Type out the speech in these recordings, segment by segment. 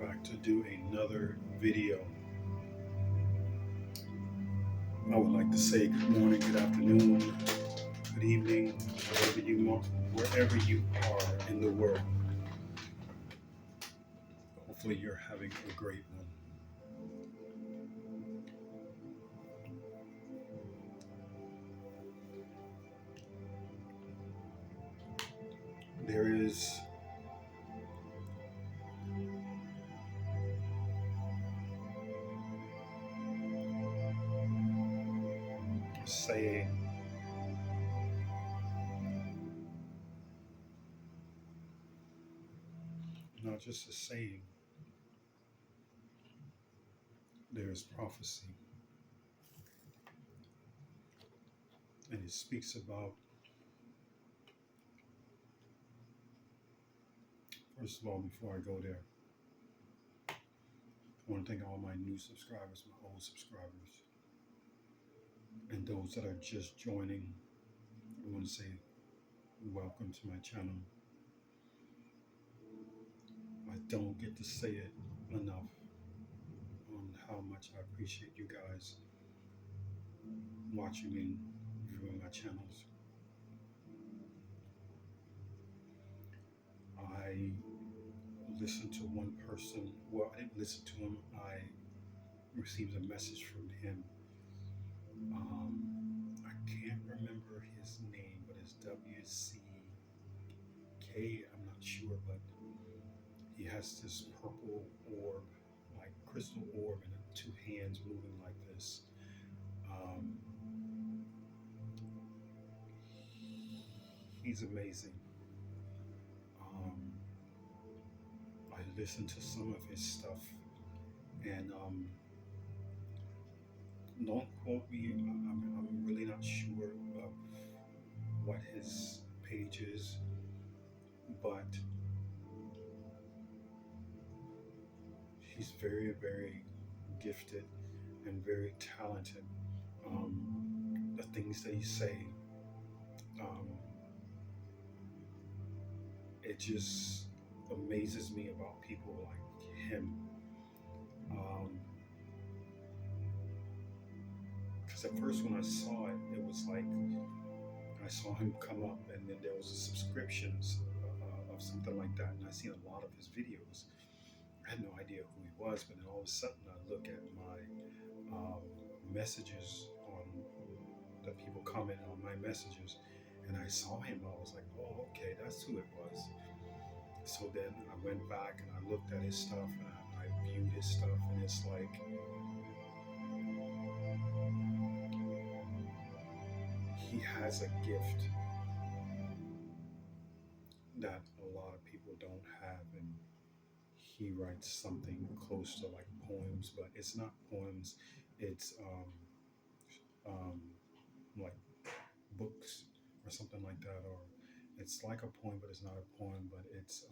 back to do another video. I would like to say good morning, good afternoon, good evening, wherever you are in the world. Hopefully, you're having a great one. There is a saying, not just a saying, there's prophecy, and it speaks about, first of all, before I go there, I want to thank all my new subscribers, my old subscribers, and those that are just joining. I want to say welcome to my channel. I don't get to say it enough on how much I appreciate you guys watching and viewing my channels. I listened to one person, well, I didn't listen to him, I received a message from him. I can't remember his name, but it's WCK, I'm not sure, but he has this purple orb, like crystal orb, and two hands moving like this. Um, he's amazing. Um, I listened to some of his stuff, and don't quote me. I'm really not sure of what his page is, but he's very, very gifted and very talented. The things that he say, um, it just amazes me about people like him. Because at first when I saw it, it was like I saw him come up, and then there was a subscriptions of something like that, and I seen a lot of his videos. I had no idea who he was, but then all of a sudden I look at my messages on the people commenting on my messages, and I saw him. I was like, oh, okay, that's who it was. So then I went back and I looked at his stuff, and I viewed his stuff, and it's like he has a gift that a lot of people don't have, and he writes something close to like poems, but it's not poems. It's um, like books or something like that, or it's like a poem, but it's not a poem. But it's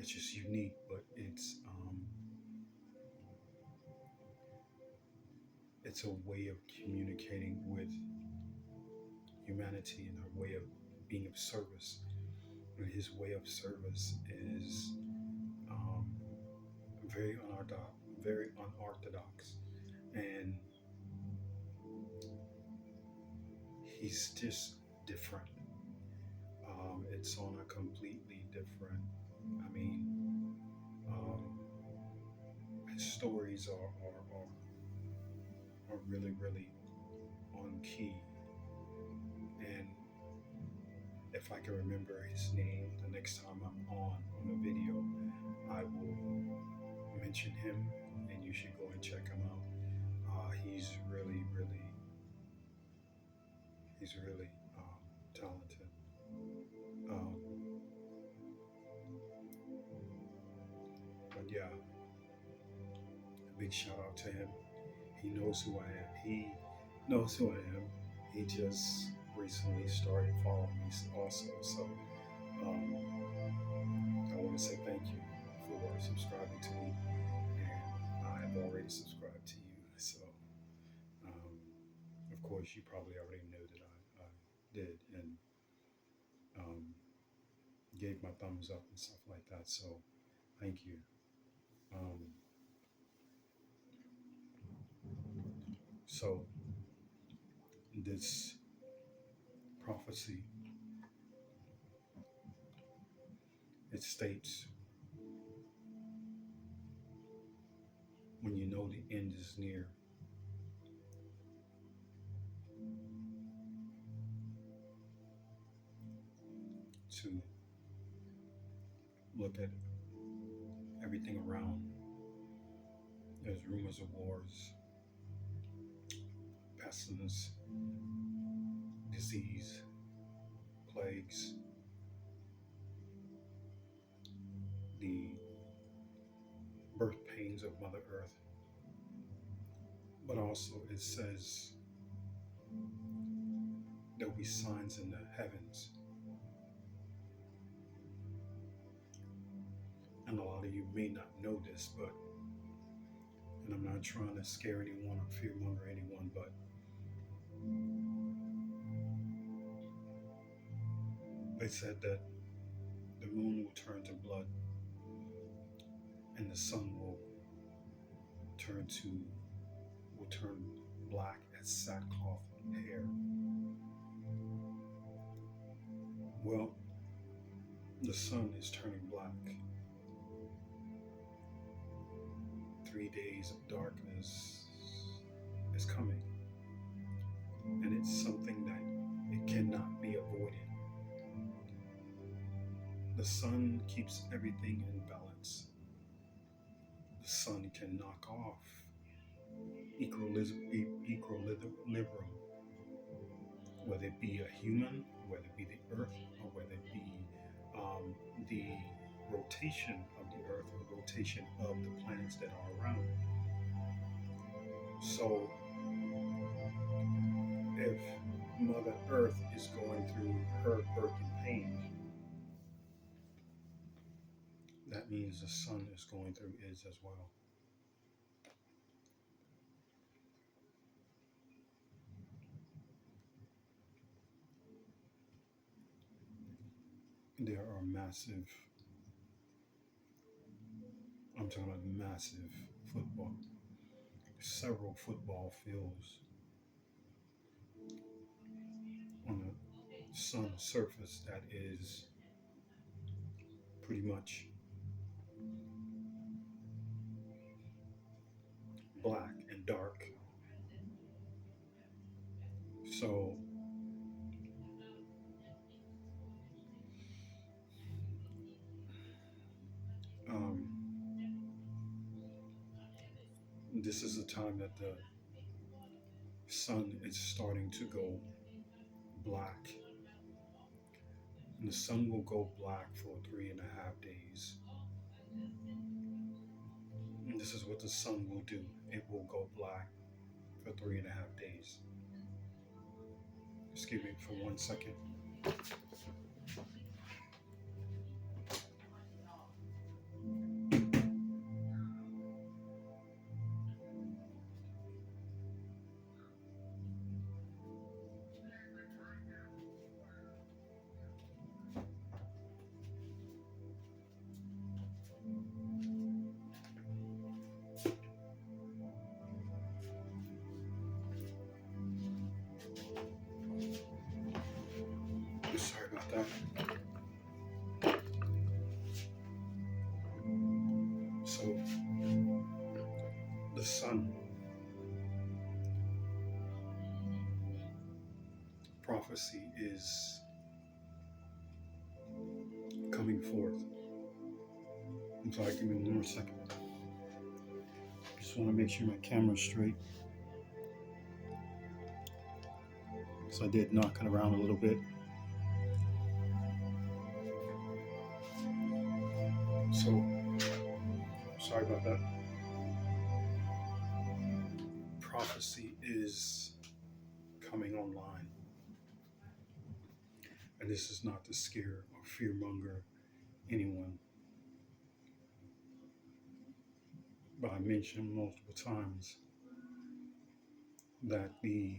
just unique. But it's a way of communicating with humanity and a way of being of service. And his way of service is um, very unorthodox, and he's just different. It's on a completely different. I mean, um, his stories are really, really on key. And if I can remember his name the next time I'm on a video, I will mention him, and you should go and check him out. He's really, really, he's really talented. Um, but yeah, a big shout out to him. He knows who I am. He knows who I am. He just recently started following me also. So um, I want to say thank you for subscribing to me, and I have already subscribed to you. So um, of course, you probably already knew that I did, and um, gave my thumbs up and stuff like that. So Thank you. Um, so this prophecy, it states, when you know the end is near, to look at everything around. There's rumors of wars, pestilence, disease, plagues, the birth pains of Mother Earth. But also it says there'll be signs in the heavens. And a lot of you may not know this, but, and I'm not trying to scare anyone or fearmonger anyone, but they said that the moon will turn to blood and the sun turn to will turn black as sackcloth hair. Well, the sun is turning black. 3 days of darkness is coming, and it's something that it cannot be avoided. The sun keeps everything in balance. The sun can knock off equilibrium, whether it be a human, whether it be the earth, or whether it be the rotation of the earth or rotation of the planets that are around. So if Mother Earth is going through her birthing pain, that means the sun is going through his as well. There are I'm talking about massive football, several football fields on a sun surface that is pretty much black and dark. So um, this is the time that the sun is starting to go black, and the sun will go black for 3.5 days. And this is what the sun will do. It will go black for 3.5 days. Excuse me for 1 second. Sorry about that. So the sun prophecy is coming forth. I'm sorry, give me 1 more second. Just want to make sure my camera's straight. So I did knock it around a little bit. So sorry about that. Prophecy is coming online. And this is not to scare or fearmonger anyone. But I mentioned multiple times that the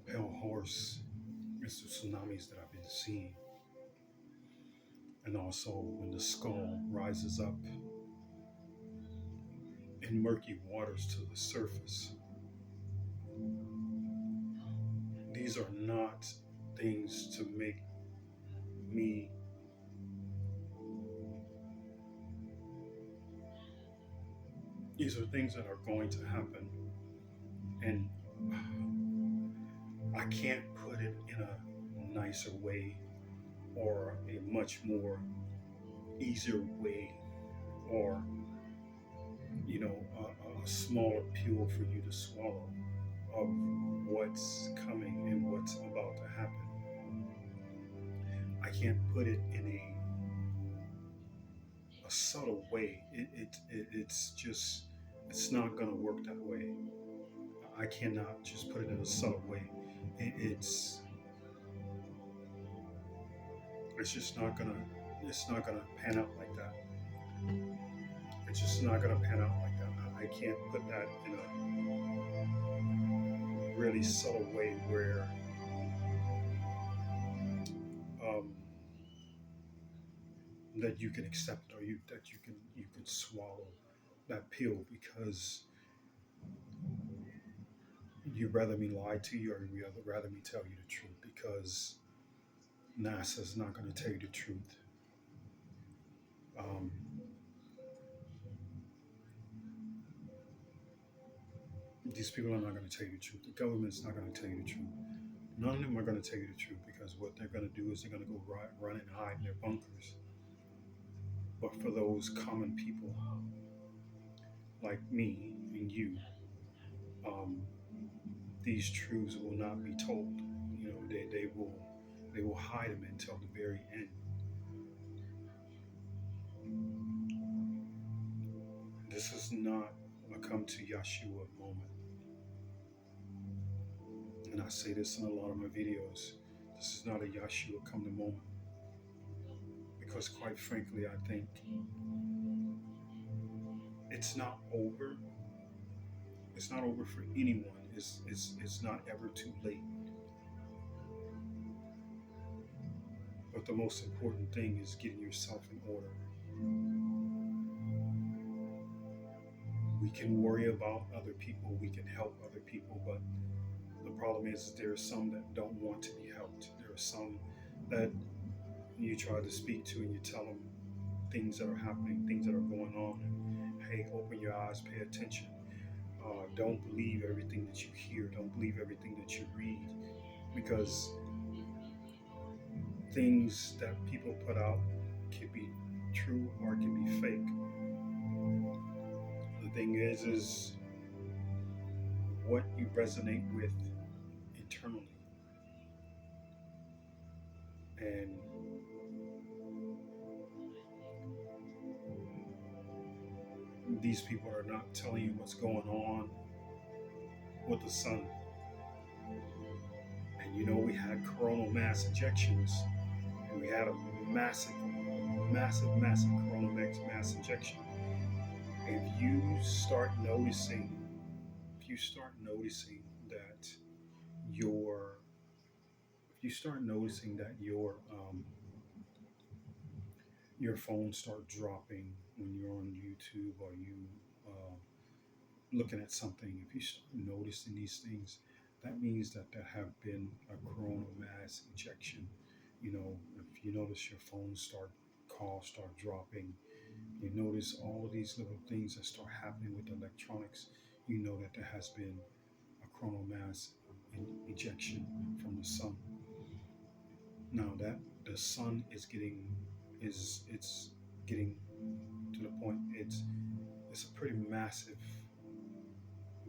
pale horse is the tsunamis that I've been seeing. And also when the skull rises up in murky waters to the surface. These are not things to make me, these are things that are going to happen. And I can't put it in a nicer way or a much more easier way or, a smaller pill for you to swallow of what's coming and what's about to happen. I can't put it in a subtle way. It's just, it's not going to work that way. I cannot just put it in a subtle way. It's just not gonna, it's not gonna pan out like that. It's just not gonna pan out like that. I can't put that in a really subtle way where um, that you can accept or you can swallow that pill because you'd rather me lie to you or you'd rather me tell you the truth because NASA's not going to tell you the truth. Um, these people are not going to tell you the truth. The government's not going to tell you the truth. None of them are going to tell you the truth because what they're going to do is they're going to go run and hide in their bunkers. But for those common people like me and you, um, these truths will not be told. They will hide them until the very end. This is not a come to Yeshua moment. And I say this in a lot of my videos. This is not a Yeshua come to moment. Because quite frankly, I think it's not over. It's not over for anyone. It's not ever too late. But the most important thing is getting yourself in order. We can worry about other people, we can help other people, but the problem is there are some that don't want to be helped. There are some that you try to speak to and you tell them things that are happening, things that are going on. And, hey, open your eyes, pay attention. Don't believe everything that you hear. Don't believe everything that you read, because things that people put out can be true or can be fake. The thing is what you resonate with internally. And these people are not telling you what's going on with the sun. And we had coronal mass ejections, and we had a massive coronal mass ejection. If you start noticing that your, if you start noticing that your phone start dropping when you're on YouTube or you uh, looking at something, if you start noticing these things, that means that there have been a coronal mass ejection. If you notice your phone start dropping, you notice all of these little things that start happening with electronics, you know that there has been a coronal mass ejection from the sun. Now that the sun it's getting to the point, it's a pretty massive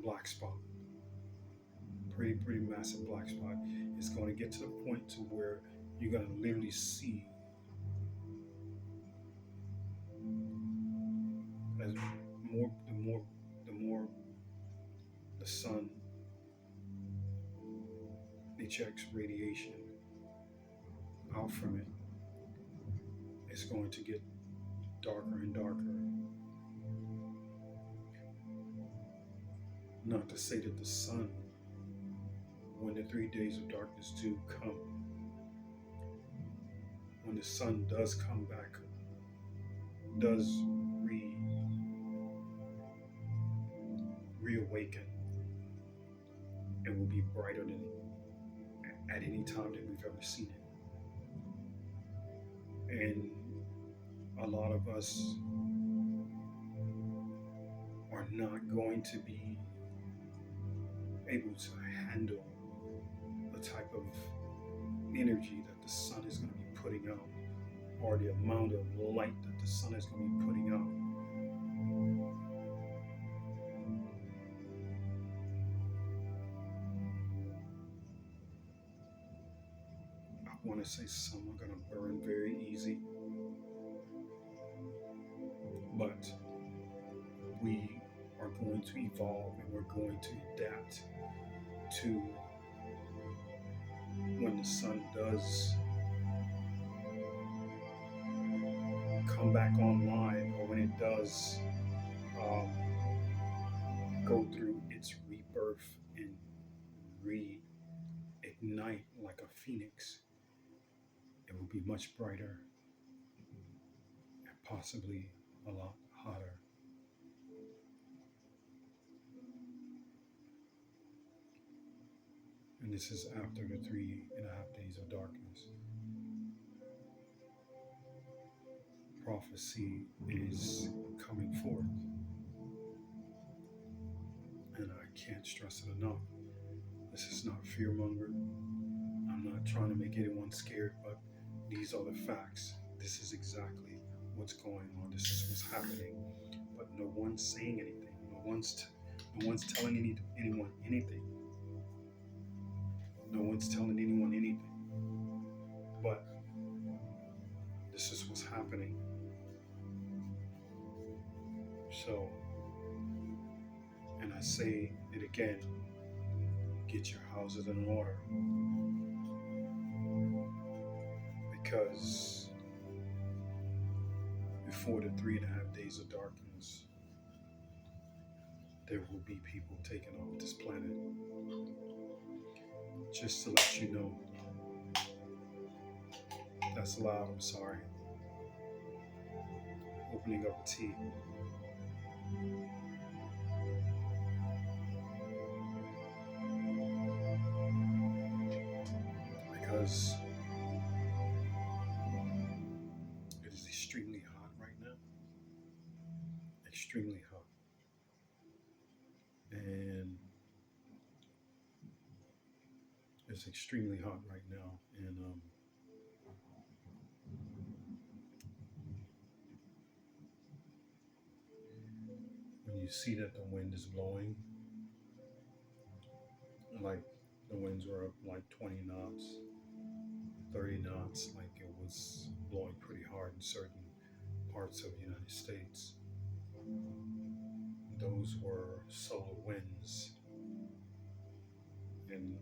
black spot, pretty massive black spot. It's going to get to the point to where you're going to literally see as the more the sun ejects radiation out from it, it's going to get darker and darker. Not to say that the sun, when the 3 days of darkness do come, when the sun does come back, does re reawaken, it will be brighter than at any time that we've ever seen it. And a lot of us are not going to be able to handle the type of energy that the sun is going to be putting out, or the amount of light that the sun is going to be putting out. I want to say some are going to burn very easy, but we are going to evolve and we're going to adapt to when the sun does come back online, or when it does um, go through its rebirth and reignite like a phoenix. It will be much brighter and possibly a lot hotter. And this is after the 3.5 days of darkness. Prophecy is coming forth, and I can't stress it enough. This is not fear mongering. I'm not trying to make anyone scared, but these are the facts. This is exactly what's going on. This is what's happening. But no one's saying anything. No one's telling anyone anything. No one's telling anyone anything. But this is what's happening. So, and I say it again, get your houses in order. Because before the 3.5 days of darkness, there will be people taking off this planet. Just to let you know. That's loud, I'm sorry. Opening up a tea. Because it is extremely hot right now. Extremely hot. And it's extremely hot right now. And when you see that the wind is blowing, like the winds were up like 20 knots, 30 knots, like it was blowing pretty hard in certain parts of the United States. Those were solar winds. And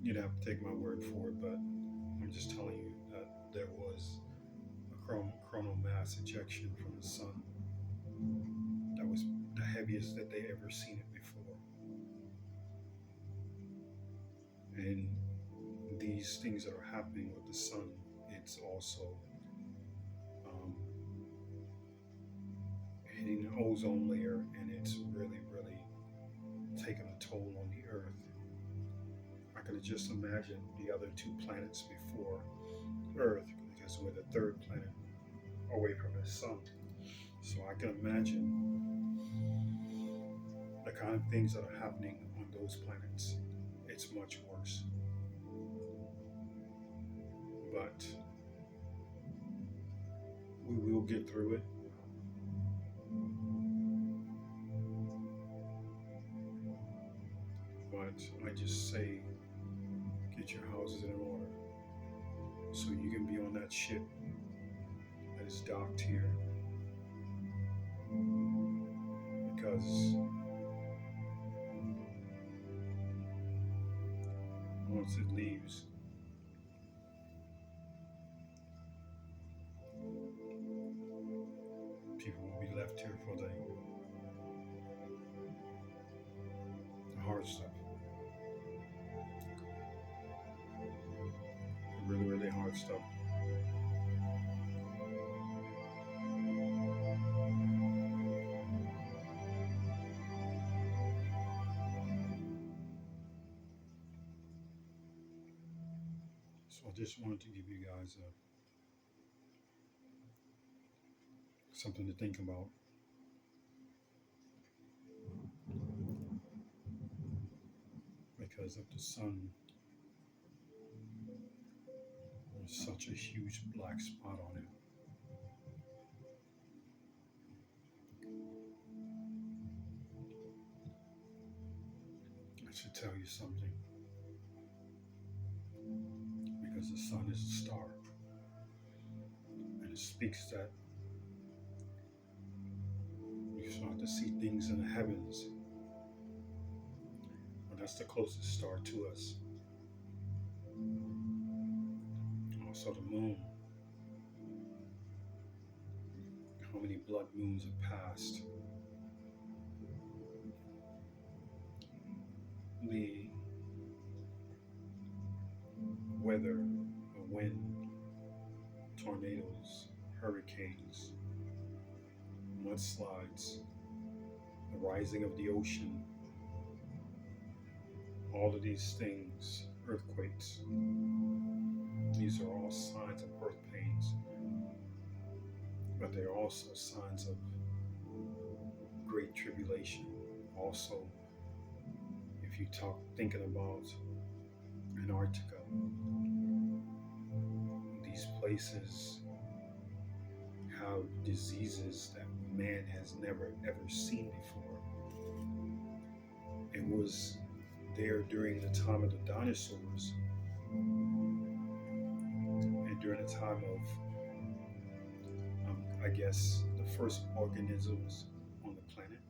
you'd have to take my word for it, but I'm just telling you that there was a coronal mass ejection from the sun that was the heaviest that they ever seen it before. And these things that are happening with the sun, it's also hitting the ozone layer, and it's really, really taking a toll on the earth. I can just imagine the other two planets before Earth, because we're the third planet away from the sun. So I can imagine the kind of things that are happening on those planets. It's much worse. But we will get through it. But I just say, get your houses in order so you can be on that ship that is docked here. Because once it leaves, people will be left here for the hard stuff. Really, really hard stuff. So I just wanted to give you guys something to think about, because of the sun, there's such a huge black spot on it. I should tell you something, because the sun is a star, and it speaks that you start to see things in the heavens. Well, that's the closest star to us. Also, the moon. How many blood moons have passed? The weather, the wind, tornadoes, hurricanes, mudslides, the rising of the ocean, all of these things, earthquakes, these are all signs of birth pains, but they're also signs of great tribulation. Also, if you talk thinking about Antarctica, these places have diseases that man has never ever seen before. It was there during the time of the dinosaurs and during the time of, I guess, the first organisms on the planet.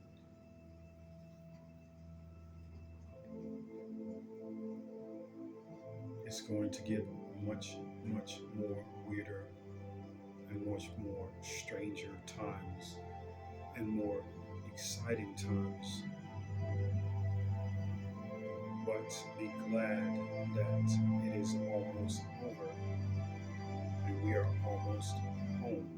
It's going to get much, much more weirder and much more stranger times and more exciting times. But be glad that it is almost over and we are almost home.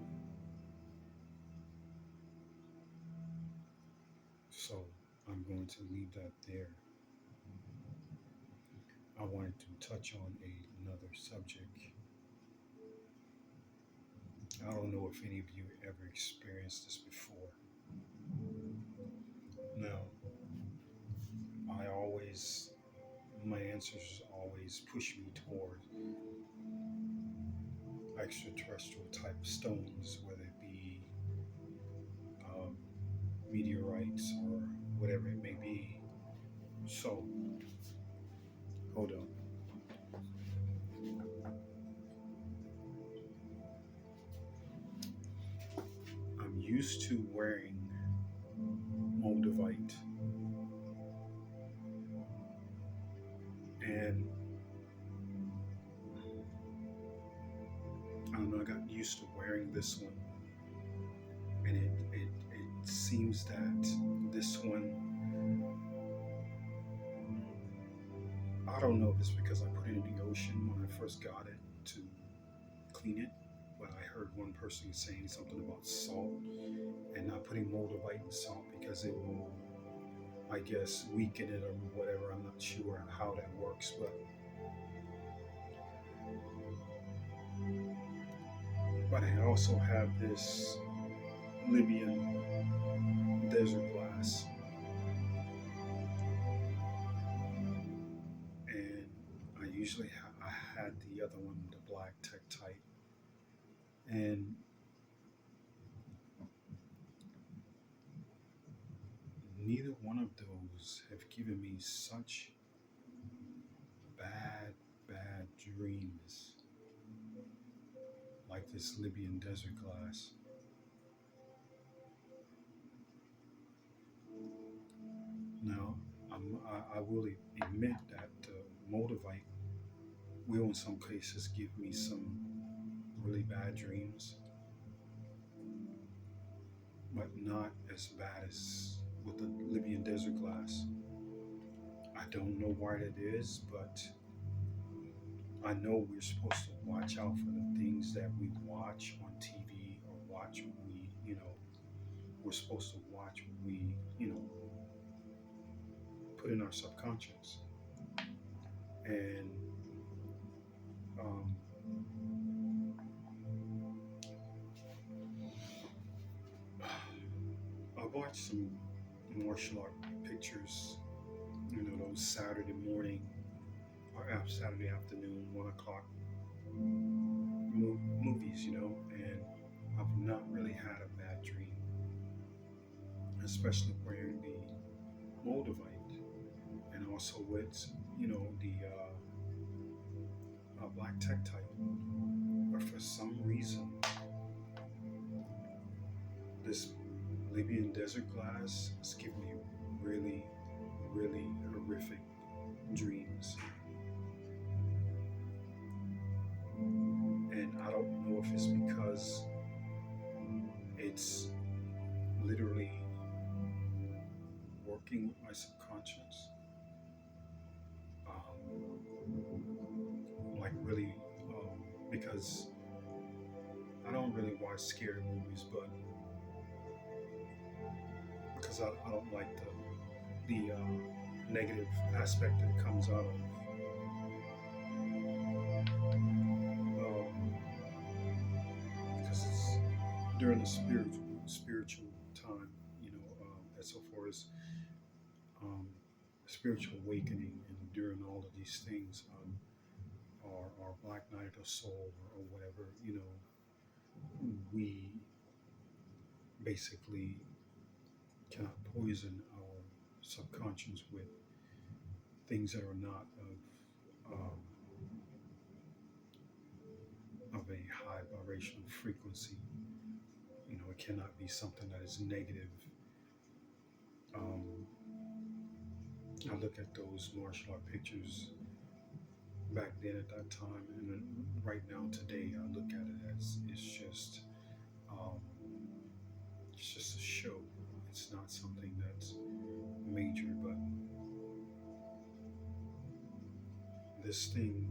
So I'm going to leave that there. I wanted to touch on another subject. I don't know if any of you ever experienced this before. Now, I always, my answers always push me toward extraterrestrial type stones, whether it be um, meteorites or whatever it may be. So, hold on. I'm used to wearing Moldavite, and I don't know, I got used to wearing this one, and it seems that this one, I don't know if it's because I put it in the ocean when I first got it to clean it, but I heard one person saying something about salt and not putting Moldavite in salt because it will, I guess, weaken it or whatever. I'm not sure how that works, but I also have this Libyan desert glass, and I had the other one, the black Tektite, and neither one of those have given me such bad, bad dreams like this Libyan desert glass. Now, I will admit that Moldavite will, in some cases, give me some really bad dreams, but not as bad as with the Libyan desert glass. I don't know why that is, but I know we're supposed to watch out for the things that we watch on TV or watch what we're supposed to watch what we put in our subconscious. And Um, I watched some martial art pictures, those Saturday morning or Saturday afternoon, 1 o'clock movies, and I've not really had a bad dream, especially wearing the Moldavite and also with, the black tektite. But for some reason, this Libyan desert glass is giving me really, really horrific dreams. And I don't know if it's because it's literally working with my subconscious. Like really, because I don't really watch scary movies, but because I don't like the negative aspect that comes out of because it's during the spiritual time, as so far as um, spiritual awakening and during all of these things, our Black Night of the Soul or whatever, we basically cannot poison our subconscious with things that are not of a high vibrational frequency. It cannot be something that is negative. Um, I look at those martial art pictures back then at that time, and then right now today, I look at it as um, it's just a show. It's not something that's major, but this thing,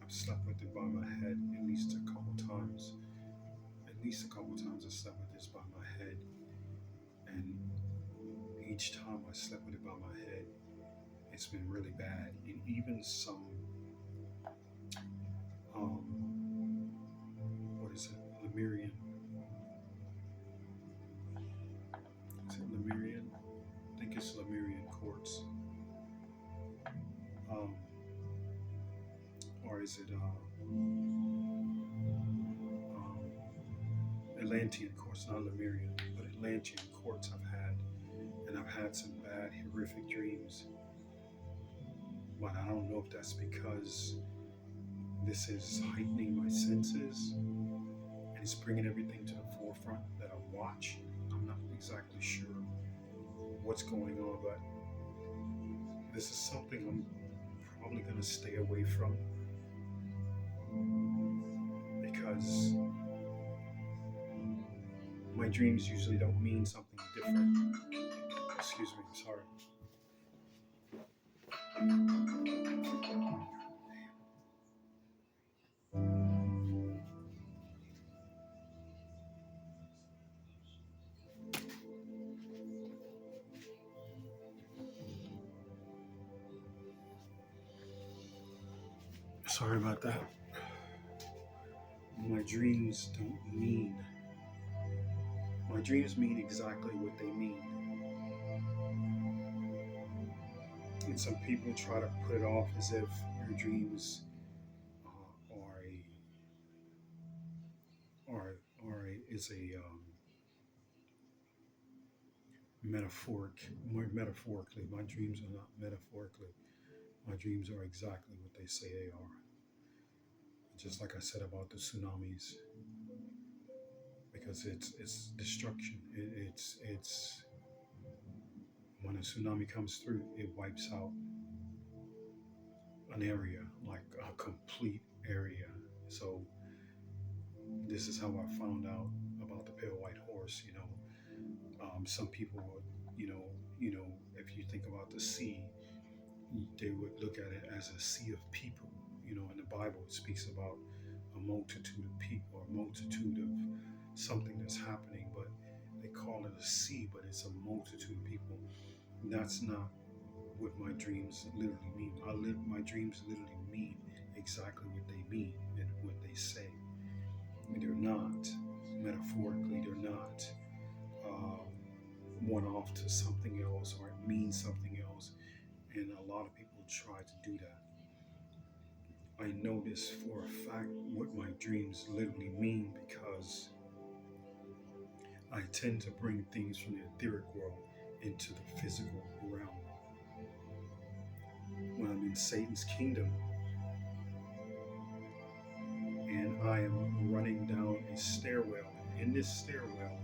I've slept with it by my head at least a couple times. At least a couple times I slept with this by my head, and each time I slept with it by my head, it's been really bad. And even some, what is it, Lemurian? Is it Lemurian? I think it's Lemurian quartz. Um, or is it Atlantean quartz, not Lemurian, but Atlantean quartz I've had. And I've had some bad, horrific dreams. But I don't know if that's because this is heightening my senses and it's bringing everything to the forefront that I watch. I'm not exactly sure what's going on, but this is something I'm probably going to stay away from because my dreams usually don't mean something different. Excuse me, sorry. Sorry about that. My dreams don't mean, my dreams mean exactly what they mean. And some people try to put it off as if your dreams are is a more metaphorically. My dreams are not metaphorically. My dreams are exactly what they say they are. Just like I said about the tsunamis, because it's destruction. It's when a tsunami comes through, it wipes out an area, like a complete area. So this is how I found out about the pale white horse. Some people would, if you think about the sea, they would look at it as a sea of people. In the Bible, it speaks about a multitude of people, a multitude of something that's happening, but they call it a sea, but it's a multitude of people. That's not what my dreams literally mean. My dreams literally mean exactly what they mean and what they say. They're not metaphorically, they're not um, one off to something else or it means something else. And a lot of people try to do that. I know this for a fact what my dreams literally mean because I tend to bring things from the etheric world into the physical realm. When I'm in Satan's kingdom and I am running down a stairwell, in this stairwell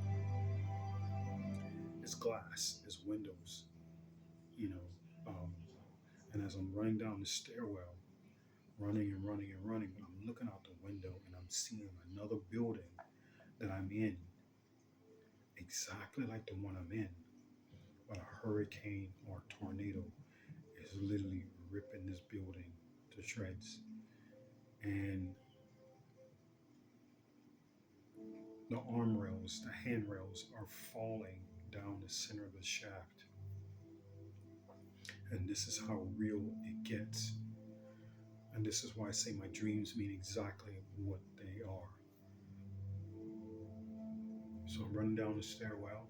is glass, is windows, you know. Um, and as I'm running down the stairwell, running and running and running, I'm looking out the window and I'm seeing another building that I'm in, exactly like the one I'm in, but a hurricane or a tornado is literally ripping this building to shreds. And the arm rails, the handrails are falling down the center of the shaft. And this is how real it gets. And this is why I say my dreams mean exactly what they are. So I'm running down the stairwell,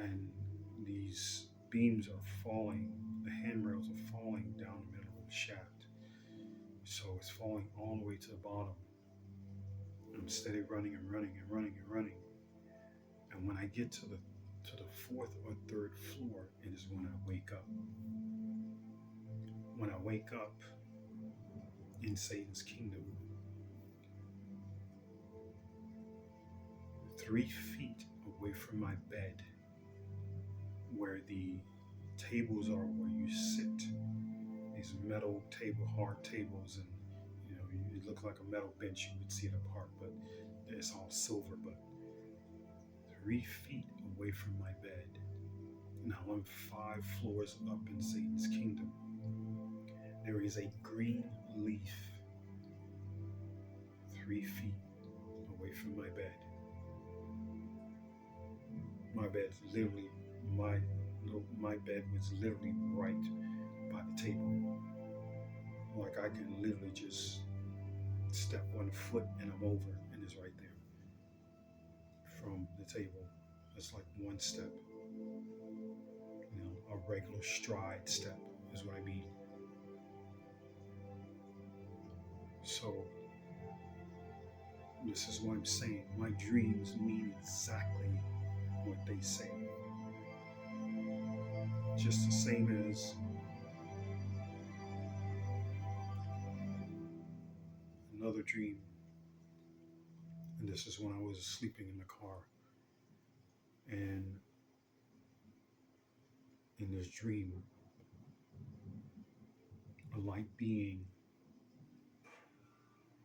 and these beams are falling, the handrails are falling down the middle of the shaft. So it's falling all the way to the bottom. I'm steady running and running and running and running. And when I get to the fourth or third floor, it is when I wake up. When I wake up in Satan's kingdom, 3 feet away from my bed, where the tables are where you sit, these metal table, hard tables, and it looks like a metal bench. You would see it apart, but it's all silver. But 3 feet away from my bed, now I'm 5 floors up in Satan's kingdom. There is a green leaf 3 feet away from my bed. My bed's literally my bed was literally right by the table. Like I can literally just step 1 foot and I'm over, and it's right there from the table. It's like one step, a regular stride step is what I mean. So this is what I'm saying. My dreams mean exactly what they say. Just the same as another dream. And this is when I was sleeping in the car. And in this dream, a light being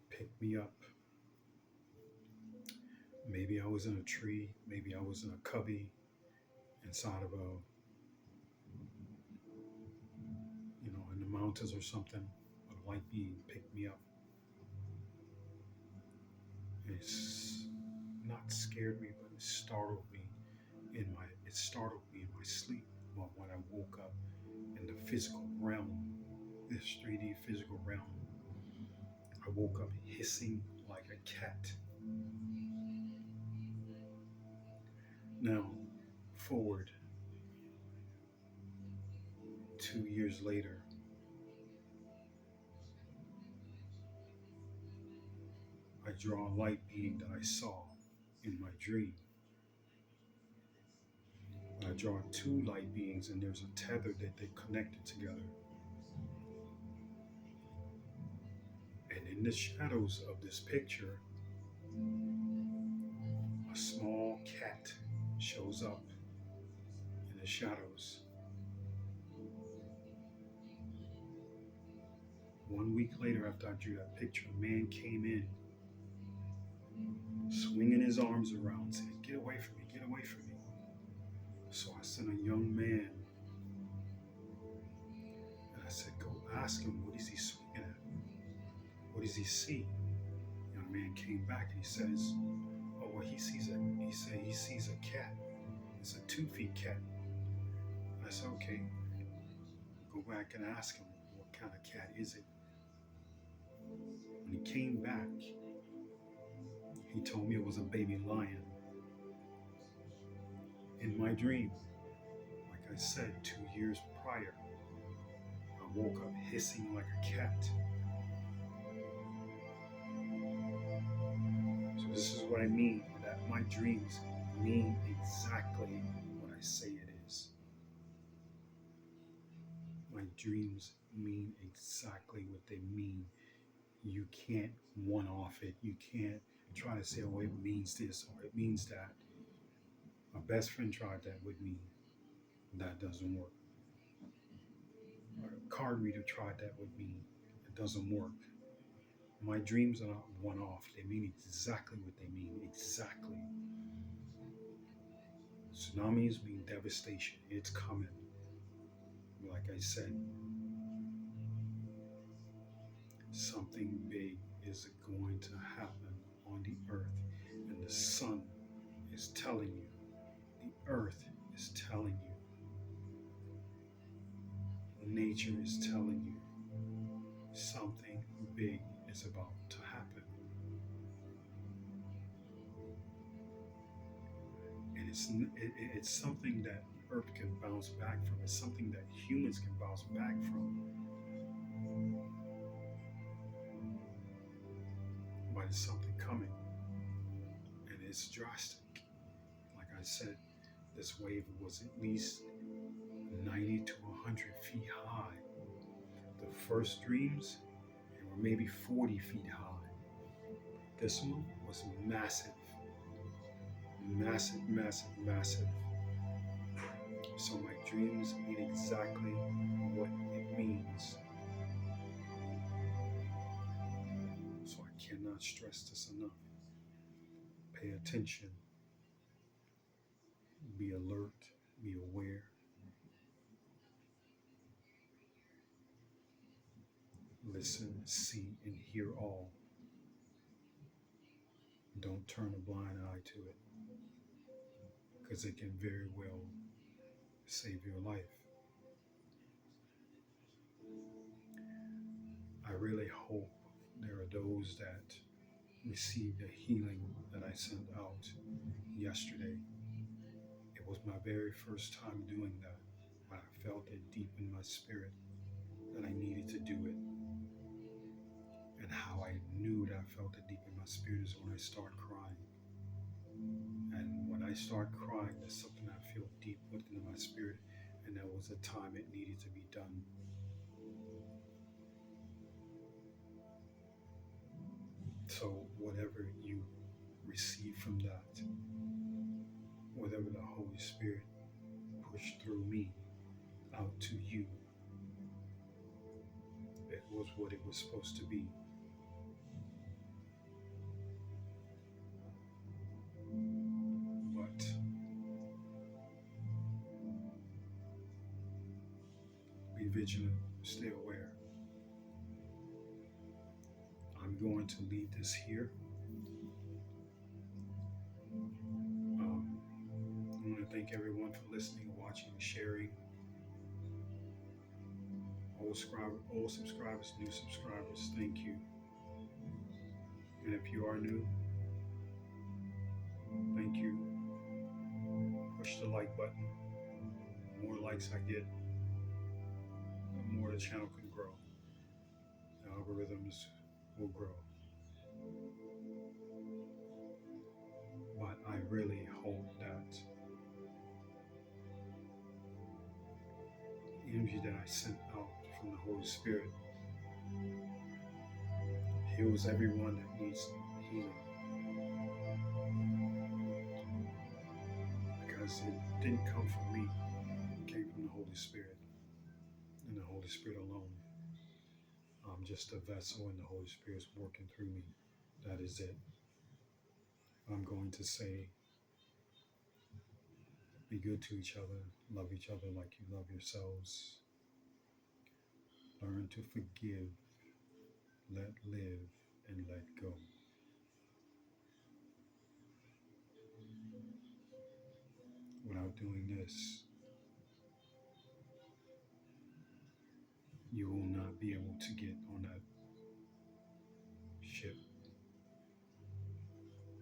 picked me up. Maybe I was in a tree, maybe I was in a cubby inside of in the mountains or something. A light being picked me up. It's not scared me, but it startled me in my sleep. But when I woke up in the physical realm, this 3D physical realm, I woke up hissing like a cat. Now, forward 2 years later, I draw a light being that I saw in my dream. I draw 2 light beings, and there's a tether that they connected together. And in the shadows of this picture, a small cat shows up in the shadows. 1 week later, after I drew that picture, a man came in, swinging his arms around, saying, "Get away from me, get away from me." So I sent a young man, and I said, "Go ask him, what is he swinging at? What does he see?" The young man came back and he says, "Oh, well, he sees a cat. It's a 2 feet cat." And I said, "Okay, go back and ask him, what kind of cat is it?" When he came back, he told me it was a baby lion. In my dream, like I said, 2 years prior, I woke up hissing like a cat. So this is what I mean, that my dreams mean exactly what I say it is. My dreams mean exactly what they mean. You can't one off it. You can't try to say, oh, it means this or it means that. My best friend tried that with me. That doesn't work. A card reader tried that with me. It doesn't work. My dreams are not one off. They mean exactly what they mean. Exactly. Tsunamis mean devastation. It's coming. Like I said, something big is going to happen on the earth, and the sun is telling you, the earth is telling you, nature is telling you something big is about to happen. And it's something that the earth can bounce back from. It's something that humans can bounce back from. But it's something coming, and it's drastic. Like I said, this wave was at least 90 to 100 feet high. The first dreams, they were maybe 40 feet high. This one was massive, massive, massive, massive. So my dreams mean exactly what it means. So I cannot stress this enough. Pay attention, be alert, be aware. Listen, see, and hear all. Don't turn a blind eye to it, because it can very well save your life. I really hope there are those that received the healing that I sent out yesterday. It was my very first time doing that, but I felt it deep in my spirit that I needed to do it. And how I knew that I felt it deep in my spirit is when I start crying. And when I start crying, there's something I feel deep within my spirit, and that was the time it needed to be done. So whatever you receive from that, whatever the Holy Spirit pushed through me out to you, it was what it was supposed to be. But be vigilant, stay aware. I'm going to leave this here. I want to thank everyone for listening, watching, sharing. Old subscribers, new subscribers, thank you. And if you are new, thank you. Push the like button. The more likes I get, the more the channel can grow. The algorithms will grow. But I really hope that the energy that I sent out from the Holy Spirit heals everyone that needs healing. Because it didn't come from me, it came from the Holy Spirit, and the Holy Spirit alone. I'm just a vessel, and the Holy Spirit's working through me. That is it. I'm going to say, be good to each other, love each other like you love yourselves. Learn to forgive, let live, and let go. Without doing this, you will not be able to get on that ship.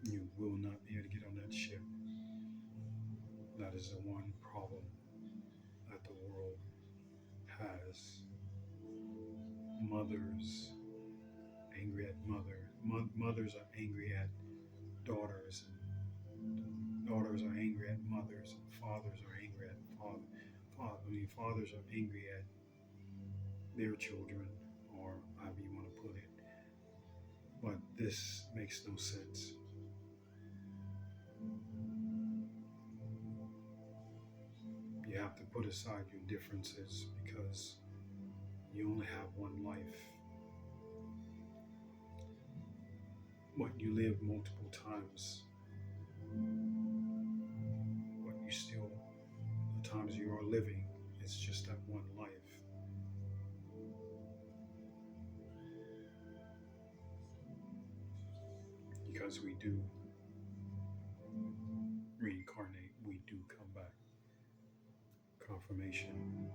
You will not be able to get on that ship. That is the one problem that the world has. Mothers angry at mothers are angry at daughters, and daughters are angry at mothers, and fathers are angry at fathers are angry at their children, or however you want to put it. But this makes no sense. You have to put aside your differences because you only have one life. But you live multiple times, but you still, the times you are living, it's just that one life. Because we do reincarnate, we do come back. Confirmation,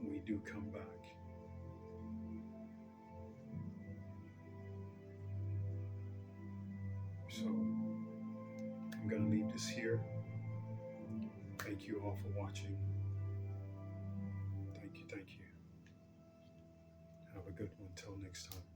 we do come back. So I'm going to leave this here. Thank you all for watching. Thank you. Have a good one. Till next time.